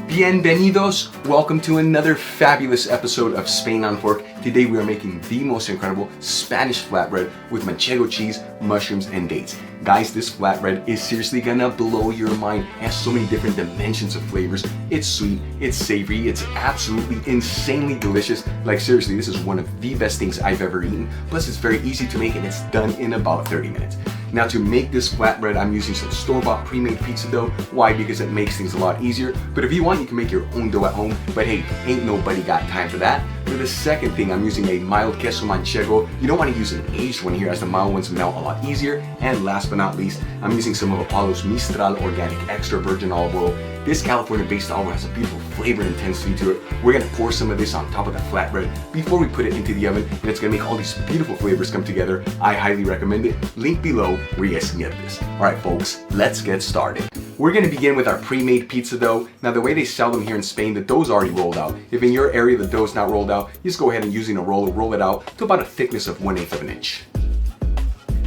Bienvenidos! Welcome to another fabulous episode of Spain on Fork. Today we are making the most incredible Spanish flatbread with Manchego cheese, mushrooms, and dates. Guys, this flatbread is seriously gonna blow your mind. It has so many different dimensions of flavors. It's sweet, it's savory, it's absolutely insanely delicious. Like seriously, this is one of the best things I've ever eaten. Plus it's very easy to make and it's done in about 30 minutes. Now to make this flatbread, I'm using some store-bought pre-made pizza dough. Why? Because it makes things a lot easier. But if you want, you can make your own dough at home. But hey, ain't nobody got time for that. For the second thing, I'm using a mild queso manchego. You don't want to use an aged one here as the mild ones melt a lot easier. And last but not least, I'm using some of Apollo's Mistral organic extra virgin olive oil. This California-based olive oil has a beautiful flavor and intensity to it. We're gonna pour some of this on top of the flatbread before we put it into the oven, and it's gonna make all these beautiful flavors come together. I highly recommend it. Link below where you guys can get this. All right, folks, let's get started. We're gonna begin with our pre-made pizza dough. Now, the way they sell them here in Spain, the dough's already rolled out. If in your area the dough's not rolled out, you just go ahead and using a roller, roll it out to about a thickness of 1/8 of an inch.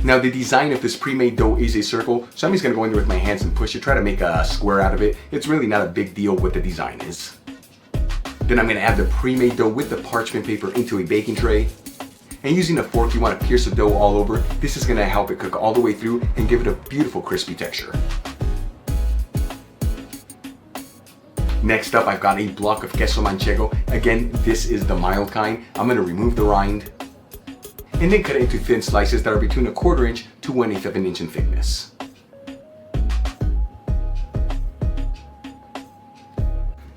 Now the design of this pre-made dough is a circle, so I'm just gonna go in there with my hands and push it, try to make a square out of it. It's really not a big deal what the design is. Then I'm gonna add the pre-made dough with the parchment paper into a baking tray. And using a fork, you wanna pierce the dough all over. This is gonna help it cook all the way through and give it a beautiful crispy texture. Next up, I've got a block of queso manchego. Again, this is the mild kind. I'm gonna remove the rind and then cut it into thin slices that are between 1/4 inch to 1/8 of an inch in thickness.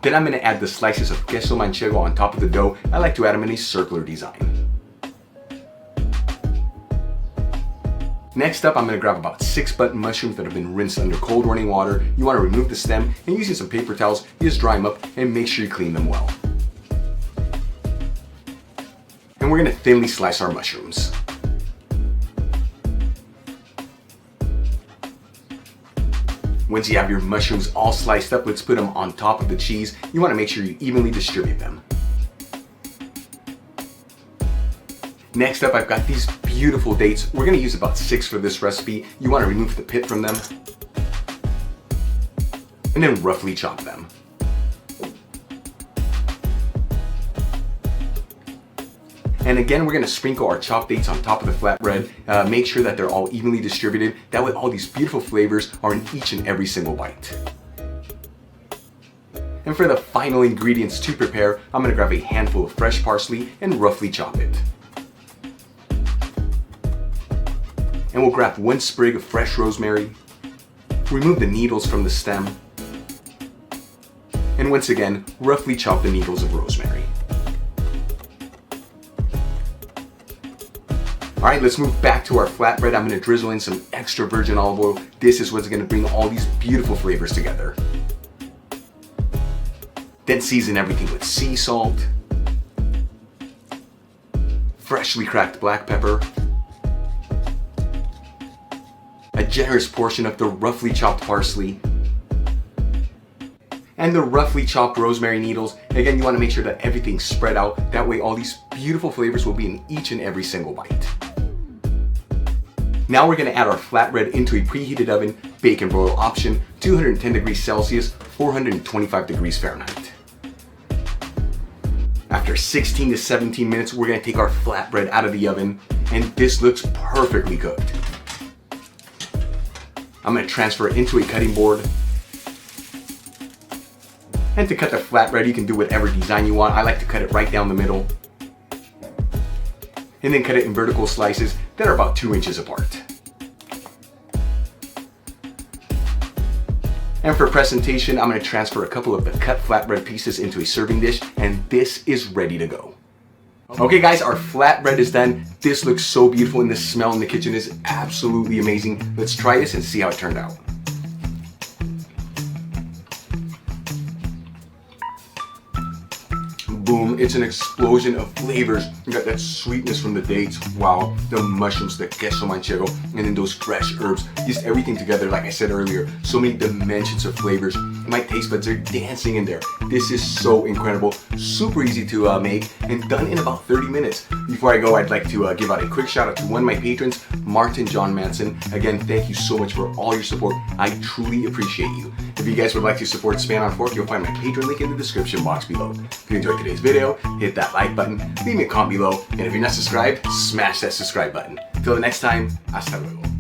Then I'm going to add the slices of queso manchego on top of the dough. I like to add them in a circular design. Next up, I'm going to grab about 6 button mushrooms that have been rinsed under cold running water. You want to remove the stem, and using some paper towels, you just dry them up and make sure you clean them well. And we're gonna thinly slice our mushrooms. Once you have your mushrooms all sliced up, let's put them on top of the cheese. You wanna make sure you evenly distribute them. Next up, I've got these beautiful dates. We're gonna use about 6 for this recipe. You wanna remove the pit from them and then roughly chop them. And again, we're gonna sprinkle our chopped dates on top of the flatbread. Make sure that they're all evenly distributed. That way all these beautiful flavors are in each and every single bite. And for the final ingredients to prepare, I'm gonna grab a handful of fresh parsley and roughly chop it. And we'll grab 1 sprig of fresh rosemary, remove the needles from the stem, and once again, roughly chop the needles of rosemary. All right, let's move back to our flatbread. I'm gonna drizzle in some extra virgin olive oil. This is what's gonna bring all these beautiful flavors together. Then season everything with sea salt, freshly cracked black pepper, a generous portion of the roughly chopped parsley, and the roughly chopped rosemary needles. Again, you wanna make sure that everything's spread out. That way all these beautiful flavors will be in each and every single bite. Now we're gonna add our flatbread into a preheated oven, bake and broil option, 210 degrees Celsius, 425 degrees Fahrenheit. After 16 to 17 minutes, we're gonna take our flatbread out of the oven, and this looks perfectly cooked. I'm gonna transfer it into a cutting board. And to cut the flatbread, you can do whatever design you want. I like to cut it right down the middle. And then cut it in vertical slices that are about 2 inches apart. And for presentation, I'm gonna transfer a couple of the cut flatbread pieces into a serving dish, and this is ready to go. Okay guys, our flatbread is done. This looks so beautiful, and the smell in the kitchen is absolutely amazing. Let's try this and see how it turned out. boom, it's an explosion of flavors. You got that sweetness from the dates, wow, the mushrooms, the queso manchego, and then those fresh herbs, just everything together. Like I said earlier, so many dimensions of flavors. My taste buds are dancing in there. This is so incredible, super easy to make, and done in about 30 minutes. Before I go, I'd like to give out a quick shout out to one of my patrons, Martin John Manson. Again, thank you so much for all your support. I truly appreciate you. If you guys would like to support Span on Fork, you'll find my Patreon link in the description box below. If you enjoyed today's video, hit that like button, leave me a comment below, and if you're not subscribed, smash that subscribe button. Until the next time, hasta luego.